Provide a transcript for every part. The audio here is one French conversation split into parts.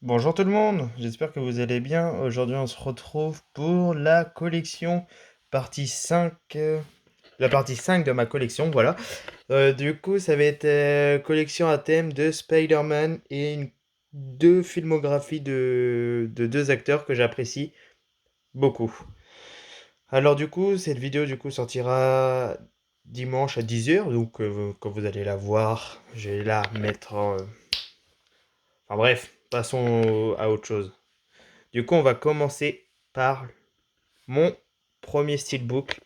Bonjour tout le monde, j'espère que vous allez bien. Aujourd'hui, on se retrouve pour la collection partie 5, la partie 5 de ma collection, voilà. Du coup, ça va être collection à thème de Spider-Man et deux filmographies de deux acteurs que j'apprécie beaucoup. Alors du coup, cette vidéo du coup sortira dimanche à 10 h, donc quand vous allez la voir, je vais la mettre Enfin bref, passons à autre chose. Du coup, on va commencer par mon premier steelbook.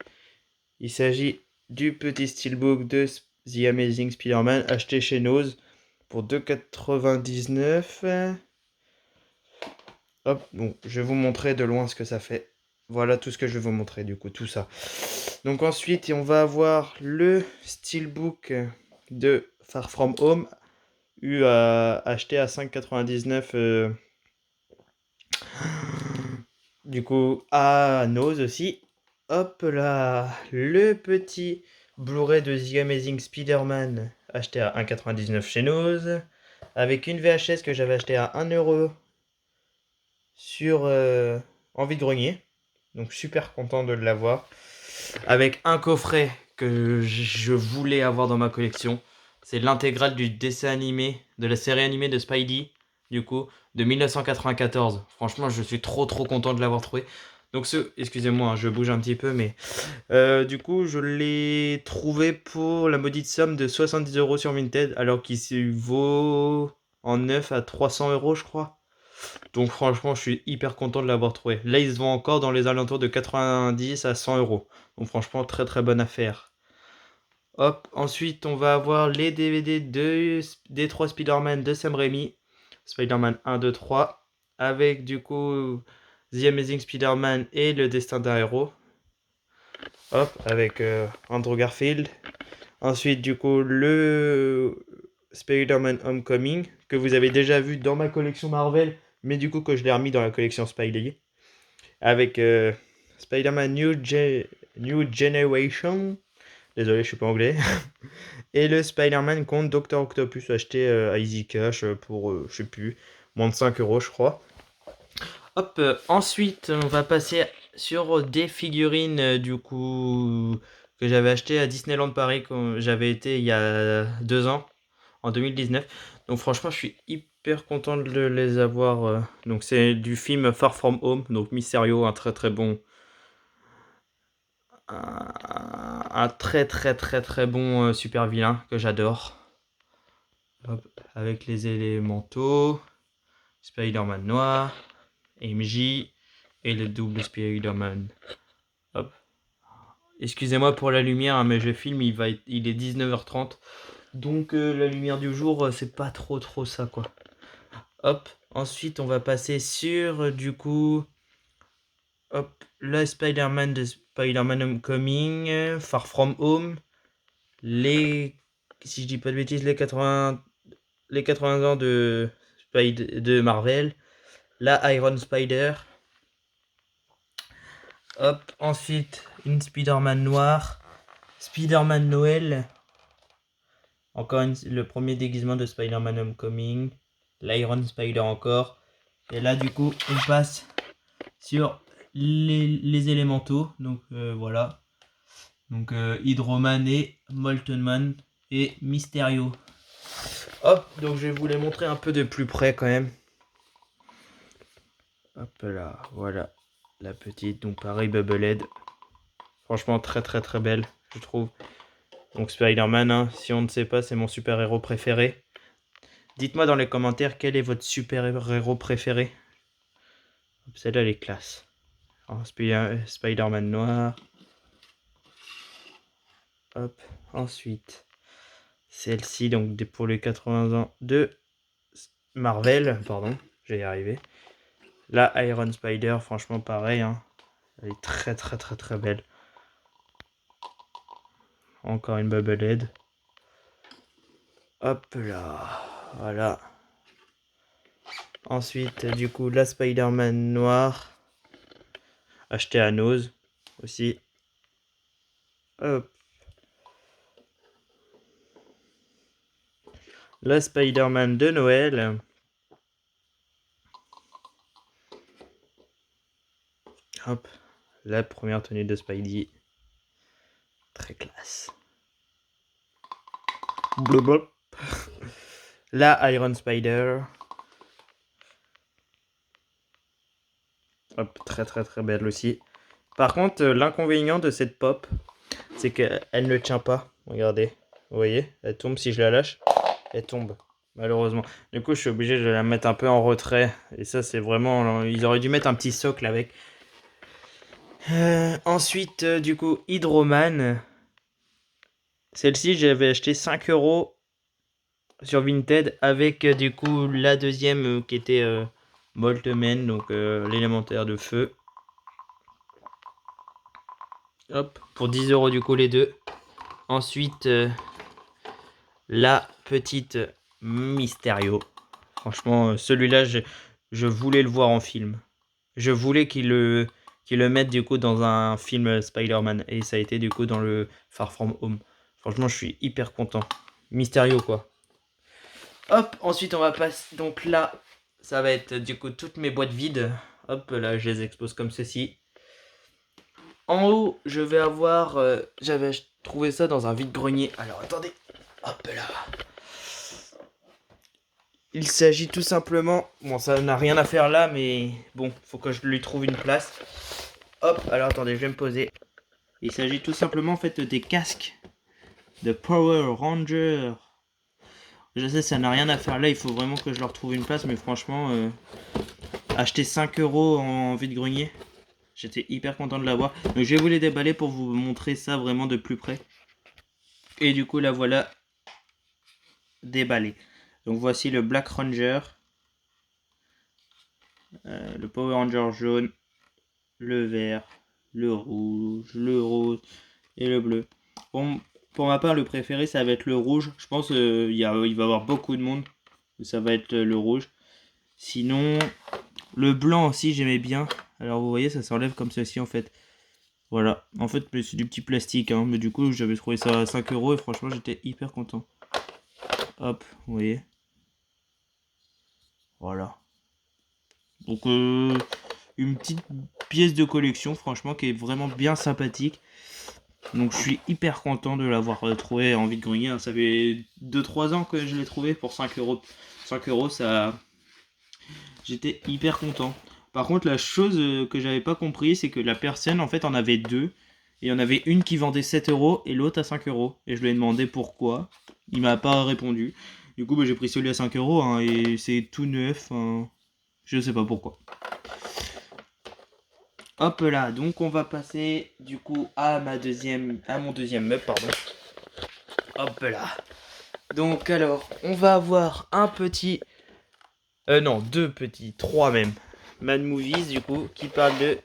Il s'agit du petit steelbook de The Amazing Spider-Man acheté chez Nose pour 2,99 €. Hop, donc je vais vous montrer de loin ce que ça fait. Voilà tout ce que je vais vous montrer, du coup, tout ça. Donc ensuite, on va avoir le steelbook de Far From Home, acheté à 5,99 €. Du coup, à Nose aussi. Hop là, le petit Blu-ray de The Amazing Spider-Man acheté à 1,99 € chez Nose. Avec une VHS que j'avais acheté à 1 € sur Envie de Grenier. Donc super content de l'avoir. Avec un coffret que je voulais avoir dans ma collection. C'est l'intégrale du dessin animé, de la série animée de Spidey, du coup, de 1994. Franchement, je suis trop content de l'avoir trouvé. Donc excusez-moi, hein, je bouge un petit peu, mais du coup, je l'ai trouvé pour la maudite somme de 70 € sur Vinted, alors qu'il se vaut en neuf à 300 € je crois. Donc franchement, je suis hyper content de l'avoir trouvé. Là, il se vend encore dans les alentours de 90 à 100 €. Donc franchement, très bonne affaire. Hop, ensuite, on va avoir les DVD des 3 Spider-Man de Sam Raimi. Spider-Man 1, 2, 3. Avec du coup The Amazing Spider-Man et Le Destin d'un héros. Hop, avec Andrew Garfield. Ensuite, du coup, le Spider-Man Homecoming, que vous avez déjà vu dans ma collection Marvel, mais du coup que je l'ai remis dans la collection Spidey. Avec Spider-Man New Generation. Désolé, je suis pas anglais. Et le Spider-Man contre Dr. Octopus acheté à Easy Cash pour, je sais plus, moins de 5 € je crois. Hop, ensuite, on va passer sur des figurines, du coup, que j'avais acheté à Disneyland Paris quand j'avais été il y a 2 ans, en 2019. Donc franchement, je suis hyper content de les avoir. Donc c'est du film Far From Home, donc Mysterio, un très bon, un très bon super vilain que j'adore. Hop, avec les élémentaux, Spider-Man noir, MJ et le double Spider-Man. Hop. Excusez-moi pour la lumière, hein, mais je filme, il est 19h30. Donc la lumière du jour, c'est pas trop ça quoi. Hop. Ensuite, on va passer sur du coup, hop, le Spider-Man de Spider-Man Homecoming, Far From Home, les, si je dis pas de bêtises, les 80 ans de Marvel, la Iron Spider. Hop, ensuite, une Spider-Man noir, Spider-Man Noël, le premier déguisement de Spider-Man Homecoming, l'Iron Spider encore. Et là, du coup, on passe sur les élémentaux. Donc voilà. Donc Hydroman et Molten Man et Mysterio. Hop, donc je vais vous les montrer un peu de plus près quand même. Hop là, voilà. La petite, donc pareil, Bubblehead. Franchement, très belle, je trouve. Donc Spider-Man, hein, si on ne sait pas, c'est mon super-héros préféré. Dites-moi dans les commentaires quel est votre super-héros préféré. Celle-là, elle est classe. Spider-Man noir. Hop, ensuite, celle-ci, donc pour les 80 ans de Marvel, pardon, je vais y arriver. La Iron Spider, franchement pareil, hein. Elle est très belle. Encore une Bubblehead. Hop là, voilà. Ensuite, du coup, la Spider-Man noire, acheté à Nose aussi. Hop. La Spider-Man de Noël. Hop, la première tenue de Spidey. Très classe. Blablabla. La Iron Spider. Hop, très très très belle aussi. Par contre, l'inconvénient de cette pop, c'est qu'elle ne tient pas. Regardez, vous voyez, elle tombe si je la lâche. Elle tombe, malheureusement. Du coup, je suis obligé de la mettre un peu en retrait. Et ça, c'est vraiment... Ils auraient dû mettre un petit socle avec. Ensuite, du coup, Hydroman. Celle-ci, j'avais acheté 5 € sur Vinted avec, du coup, la deuxième qui était Moltman, donc l'élémentaire de feu. Hop, pour 10 € du coup, les deux. Ensuite, la petite Mysterio. Franchement, celui-là, je voulais le voir en film. Je voulais qu'il le mette du coup dans un film Spider-Man. Et ça a été du coup dans le Far From Home. Franchement, je suis hyper content. Mysterio, quoi. Hop, ensuite on va passer. Donc là, ça va être du coup toutes mes boîtes vides. Hop, là, je les expose comme ceci. En haut, je vais avoir... j'avais trouvé ça dans un vide-grenier. Alors, attendez. Hop là. Il s'agit tout simplement... Bon, ça n'a rien à faire là, mais bon, faut que je lui trouve une place. Hop, alors attendez, je vais me poser. Il s'agit tout simplement en fait des casques de Power Ranger. Je sais, ça n'a rien à faire là, il faut vraiment que je leur trouve une place, mais franchement, acheter 5 € en vide-grenier, j'étais hyper content de l'avoir. Donc je vais vous les déballer pour vous montrer ça vraiment de plus près. Et du coup, là voilà, déballé. Donc voici le Black Ranger, le Power Ranger jaune, le vert, le rouge, le rose et le bleu. Bon, pour ma part, le préféré, ça va être le rouge. Je pense il va y avoir beaucoup de monde. Ça va être le rouge. Sinon, le blanc aussi, j'aimais bien. Alors, vous voyez, ça s'enlève comme ceci, en fait. Voilà. En fait, c'est du petit plastique, hein. Mais du coup, j'avais trouvé ça à 5 € et franchement, j'étais hyper content. Hop, vous voyez. Voilà. Donc, une petite pièce de collection, franchement, qui est vraiment bien sympathique. Donc, je suis hyper content de l'avoir trouvé en vide-grenier, hein. Ça fait 2-3 ans que je l'ai trouvé pour 5 €. 5 €, ça... J'étais hyper content. Par contre, la chose que j'avais pas compris, c'est que la personne, en fait, en avait deux. Et il y en avait une qui vendait 7 € et l'autre à 5 €. Et je lui ai demandé pourquoi. Il m'a pas répondu. Du coup, bah, j'ai pris celui à 5 € hein, et c'est tout neuf. Hein. Je sais pas pourquoi. Hop là, donc on va passer du coup à mon deuxième meuble, pardon. Hop là. Donc alors, on va avoir un petit... non, deux petits, trois même. Mad Movies du coup, qui parle de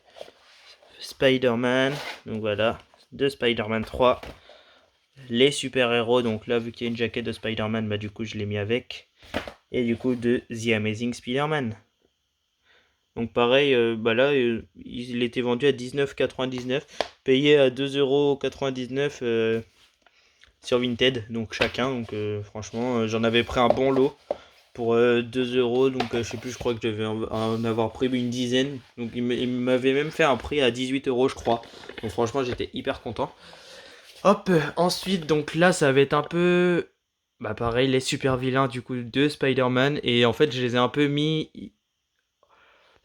Spider-Man. Donc voilà, de Spider-Man 3. Les super-héros, donc là vu qu'il y a une jaquette de Spider-Man, bah du coup je l'ai mis avec. Et du coup de The Amazing Spider-Man. Donc pareil, bah là il était vendu à 19,99, payé à 2,99 € sur Vinted, donc chacun. Donc franchement j'en avais pris un bon lot pour 2 €, donc je sais plus, je crois que je devais en avoir pris une dizaine. Donc il m'avait même fait un prix à 18 € je crois. Donc franchement j'étais hyper content. Hop, ensuite donc là ça va être un peu... Bah pareil, les super vilains du coup de Spider-Man. Et en fait je les ai un peu mis...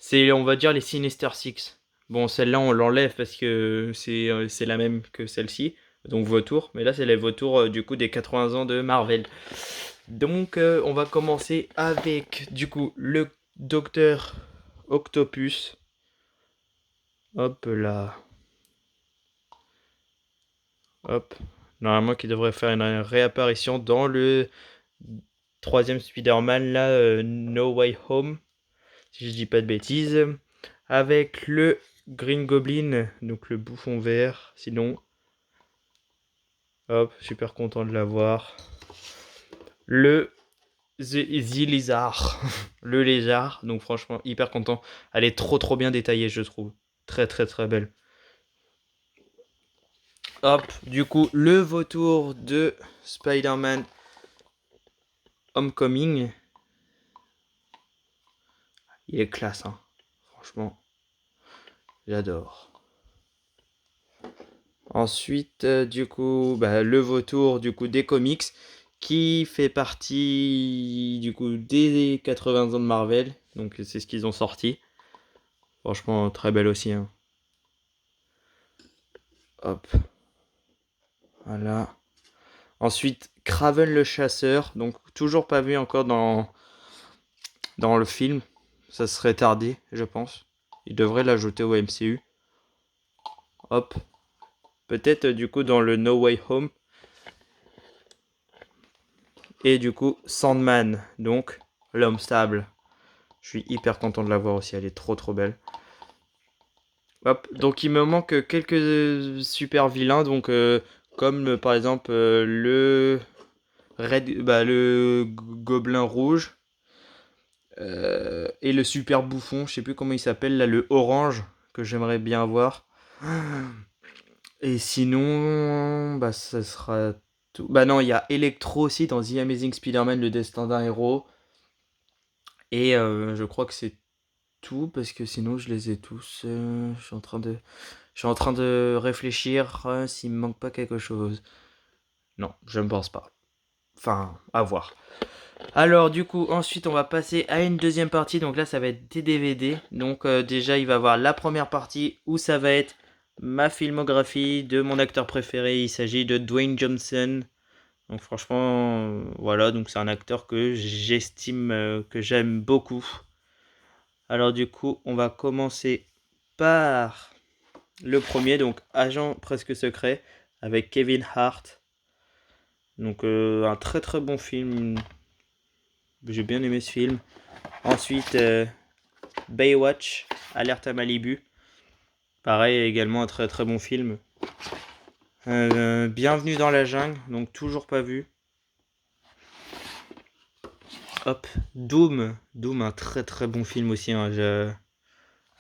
C'est, on va dire, les Sinister Six. Bon, celle-là, on l'enlève parce que c'est la même que celle-ci. Donc vautour. Mais là, c'est les vautours du coup des 80 ans de Marvel. Donc, on va commencer avec du coup le Docteur Octopus. Hop là. Hop. Normalement, qui devrait faire une réapparition dans le troisième Spider-Man, là, No Way Home. Si je dis pas de bêtises. Avec le Green Goblin, donc le bouffon vert. Sinon, hop, super content de l'avoir. Le The Lizard, le lézard. Donc franchement, hyper content. Elle est trop bien détaillée, je trouve. Très belle. Hop, du coup, le vautour de Spider-Man Homecoming. Il est classe, hein. Franchement. J'adore. Ensuite, du coup, le vautour du coup des comics qui fait partie du coup des 80 ans de Marvel. Donc c'est ce qu'ils ont sorti. Franchement, très belle aussi, hein. Hop. Voilà. Ensuite, Kraven le chasseur. Donc toujours pas vu encore dans le film. Ça serait tardé, je pense. Ils devraient l'ajouter au MCU. Hop. Peut-être du coup dans le No Way Home. Et du coup, Sandman. Donc, l'homme stable. Je suis hyper content de la voir aussi. Elle est trop trop belle. Hop. Donc, il me manque quelques super vilains. Donc, comme par exemple le gobelin rouge. Et le super bouffon. Je sais plus comment il s'appelle. Là, le orange. Que j'aimerais bien avoir. Et sinon, ça sera tout. Bah non, il y a Electro aussi dans The Amazing Spider-Man, le destin d'un héros. Et je crois que c'est tout parce que sinon je les ai tous. Je suis en train de réfléchir s'il me manque pas quelque chose. Non, je ne pense pas. Enfin, à voir. Alors du coup, ensuite on va passer à une deuxième partie. Donc là, ça va être des DVD. Donc déjà, il va y avoir la première partie où ça va être ma filmographie de mon acteur préféré. Il s'agit de Dwayne Johnson. Donc franchement, voilà. Donc c'est un acteur que j'estime, que j'aime beaucoup. Alors du coup, on va commencer par le premier, donc Agent presque secret, avec Kevin Hart. Donc un très très bon film. J'ai bien aimé ce film. Ensuite, Baywatch, Alerte à Malibu. Pareil, également un très très bon film. Bienvenue dans la jungle, donc toujours pas vu. Hop, Doom, un très très bon film aussi, hein,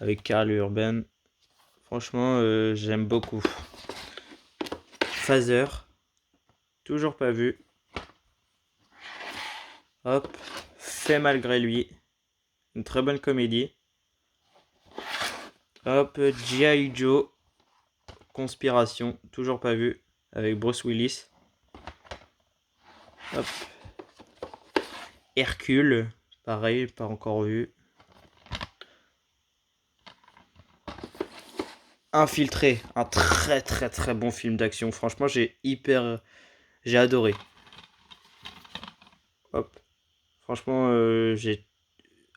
avec Karl Urban. Franchement, j'aime beaucoup. Phaser, toujours pas vu. Hop, Fait malgré lui, une très bonne comédie. Hop, G.I. Joe, Conspiration, toujours pas vu, avec Bruce Willis. Hop, Hercule, pareil, pas encore vu. Infiltré, un très très très bon film d'action. Franchement, j'ai adoré. Hop, franchement, j'ai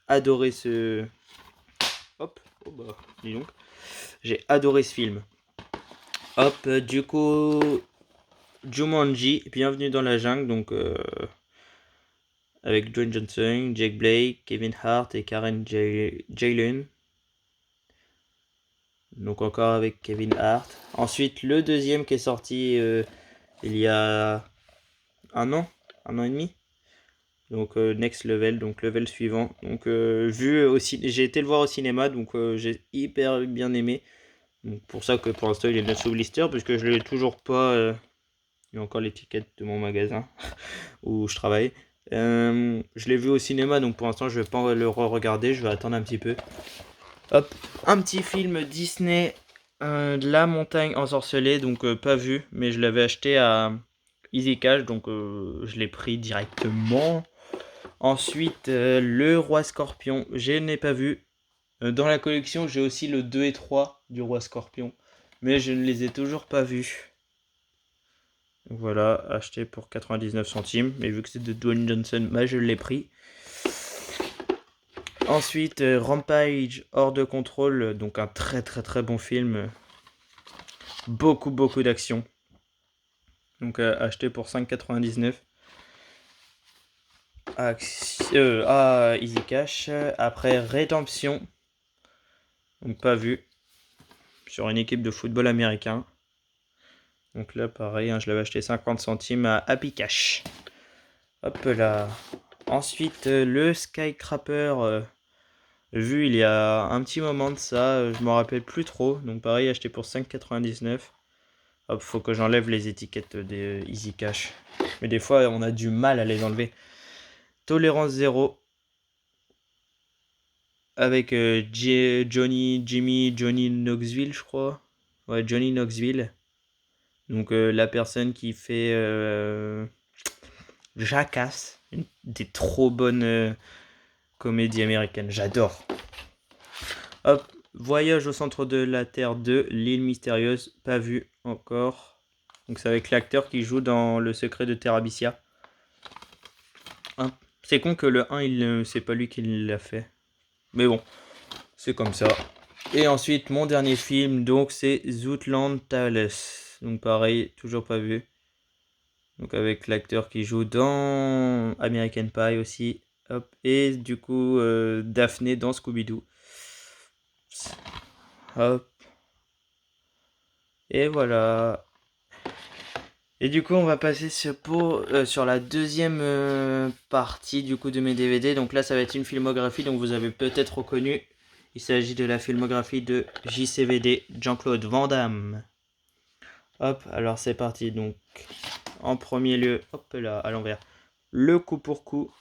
adoré ce. Hop, oh bah, dis donc. J'ai adoré ce film. Hop, du coup, Jumanji, Bienvenue dans la jungle, donc avec Dwayne Johnson, Jake Blake, Kevin Hart et Karen Jalen. Donc encore avec Kevin Hart. Ensuite, le deuxième qui est sorti il y a un an et demi. Donc Next Level, donc level suivant. Donc j'ai été le voir au cinéma, donc j'ai hyper bien aimé. Donc pour ça que pour l'instant il est là sous blister, puisque je l'ai toujours pas. Il y a encore l'étiquette de mon magasin où je travaille. Je l'ai vu au cinéma, donc pour l'instant je vais pas le re-regarder, je vais attendre un petit peu. Hop, un petit film Disney, La montagne ensorcelée, donc pas vu, mais je l'avais acheté à Easy Cash, donc je l'ai pris directement. Ensuite, Le Roi Scorpion, je n'ai pas vu. Dans la collection, j'ai aussi le 2 et 3 du Roi Scorpion, mais je ne les ai toujours pas vus. Donc voilà, acheté pour 99 centimes, mais vu que c'est de Dwayne Johnson, je l'ai pris. Ensuite, Rampage, Hors de contrôle, donc un très très très bon film. Beaucoup d'action. Donc acheté pour 5,99 à Easy Cash. Après, Rédemption, donc pas vu, sur une équipe de football américain. Donc là, pareil, hein, je l'avais acheté 50 centimes à Happy Cash. Hop là. Ensuite, le Skycrapper, vu il y a un petit moment de ça, je m'en rappelle plus trop. Donc pareil, acheté pour 5,99. Hop, faut que j'enlève les étiquettes des Easy Cash. Mais des fois, on a du mal à les enlever. Tolérance zéro. avec Johnny Knoxville, je crois. Ouais, Johnny Knoxville. Donc la personne qui fait Jackass, une des trop bonnes comédies américaines. J'adore. Hop, Voyage au centre de la Terre 2, l'île mystérieuse, pas vu encore. Donc c'est avec l'acteur qui joue dans Le secret de Terabithia. Hein. C'est con que le 1, c'est pas lui qui l'a fait. Mais bon, c'est comme ça. Et ensuite, mon dernier film, donc c'est Zootland Tales. Donc pareil, toujours pas vu. Donc avec l'acteur qui joue dans American Pie aussi. Hop. Et du coup, Daphné dans Scooby-Doo. Hop. Et voilà. Et du coup, on va passer sur la deuxième partie du coup de mes DVD. Donc là, ça va être une filmographie, donc vous avez peut-être reconnu. Il s'agit de la filmographie de JCVD, Jean-Claude Van Damme. Hop, alors c'est parti. Donc, en premier lieu, hop là, à l'envers. Le coup pour coup.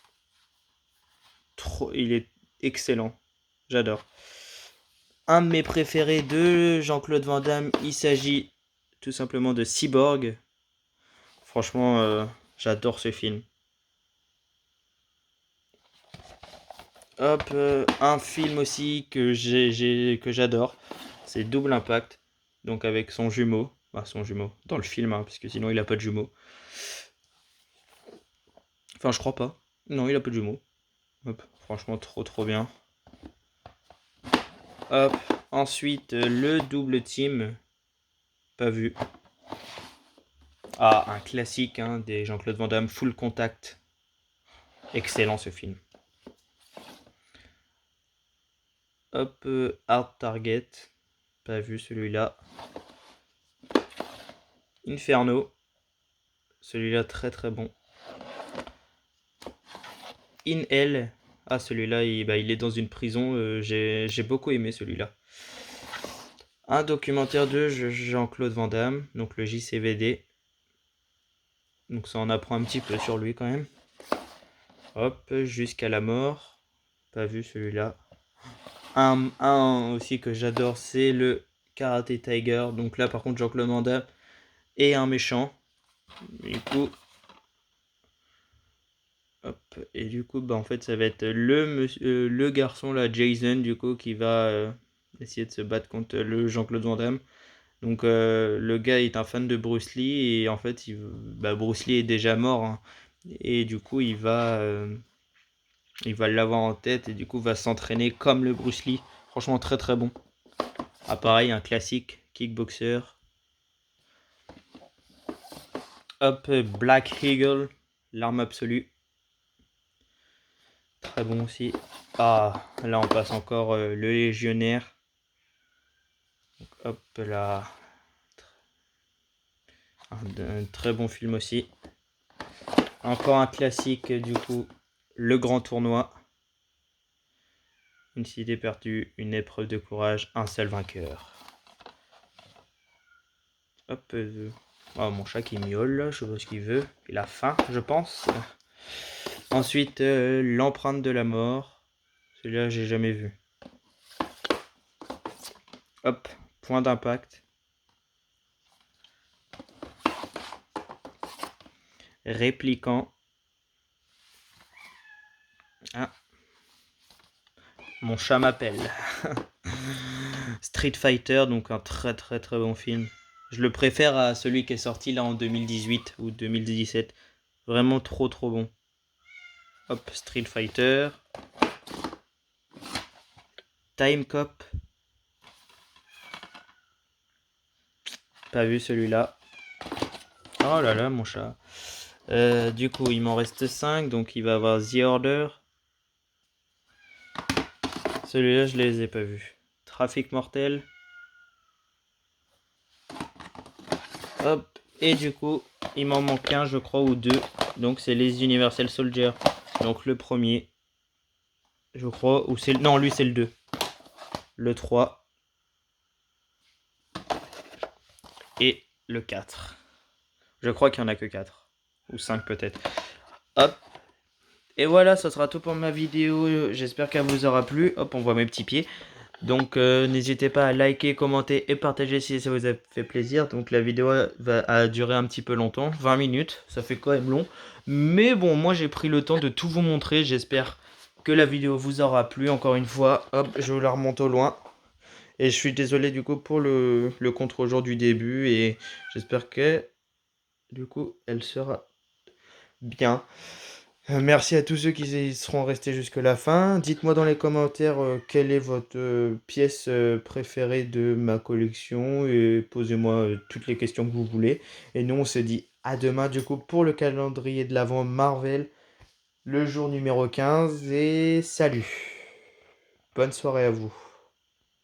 Il est excellent. J'adore. Un de mes préférés de Jean-Claude Van Damme, il s'agit tout simplement de Cyborg. Franchement, j'adore ce film. Hop, un film aussi que j'adore, c'est Double Impact. Donc avec son jumeau, son jumeau dans le film, parce que sinon il a pas de jumeau. Enfin, je crois pas. Non, il a pas de jumeau. Hop, franchement, trop bien. Hop, ensuite le double team, pas vu. Ah, un classique des Jean-Claude Van Damme, Full Contact. Excellent ce film. Hop, Hard Target, pas vu celui-là. Inferno, celui-là très bon. In Hell, celui-là il est dans une prison, j'ai beaucoup aimé celui-là. Un documentaire de Jean-Claude Van Damme, donc le JCVD. Donc ça en apprend un petit peu sur lui quand même. Hop, Jusqu'à la mort, pas vu celui-là. Un aussi que j'adore, c'est le Karate Tiger. Donc là par contre Jean-Claude Van Damme est un méchant. Du coup, hop, et du coup en fait ça va être le garçon là, Jason, du coup, qui va essayer de se battre contre le Jean-Claude Van Damme. Donc le gars est un fan de Bruce Lee et en fait Bruce Lee est déjà mort, et du coup il va l'avoir en tête et du coup va s'entraîner comme le Bruce Lee. Franchement très bon. Pareil, un classique, Kickboxer. Hop, Black Eagle, l'arme absolue. Très bon aussi. Là on passe encore le Légionnaire. Donc, hop là. Un très bon film aussi. Encore un classique du coup, Le Grand Tournoi. Une cité perdue, une épreuve de courage, un seul vainqueur. Hop, mon chat qui miaule là, je sais pas ce qu'il veut. Il a faim, je pense. Ensuite, L'empreinte de la mort. Celui-là, j'ai jamais vu. Hop, Point d'impact. Répliquant. Mon chat m'appelle. Street Fighter, donc un très bon film. Je le préfère à celui qui est sorti là en 2018 ou 2017. Vraiment trop bon. Hop, Street Fighter. Time Cop. Pas vu celui-là. Oh là là, mon chat. Du coup, il m'en reste 5, donc il va avoir The Order. Celui-là, je les ai pas vus. Trafic mortel. Hop. Et du coup, il m'en manque un, je crois, ou deux. Donc c'est les Universal Soldier. Donc le premier, je crois, ou c'est... Non, lui c'est le 2. Le 3. Et le 4. Je crois qu'il n'y en a que 4. Ou 5 peut-être. Hop. Et voilà, ça sera tout pour ma vidéo. J'espère qu'elle vous aura plu. Hop, on voit mes petits pieds. Donc n'hésitez pas à liker, commenter et partager si ça vous a fait plaisir. Donc la vidéo a duré un petit peu longtemps, 20 minutes, ça fait quand même long. Mais bon, moi j'ai pris le temps de tout vous montrer. J'espère que la vidéo vous aura plu. Encore une fois, hop, je vous la remonte au loin. Et je suis désolé du coup pour le contre-jour du début. Et j'espère que du coup elle sera bien. Merci à tous ceux qui y seront restés jusque la fin. Dites-moi dans les commentaires quelle est votre pièce préférée de ma collection et posez-moi toutes les questions que vous voulez. Et nous, on se dit à demain du coup pour le calendrier de l'Avent Marvel, le jour numéro 15 et salut. Bonne soirée à vous.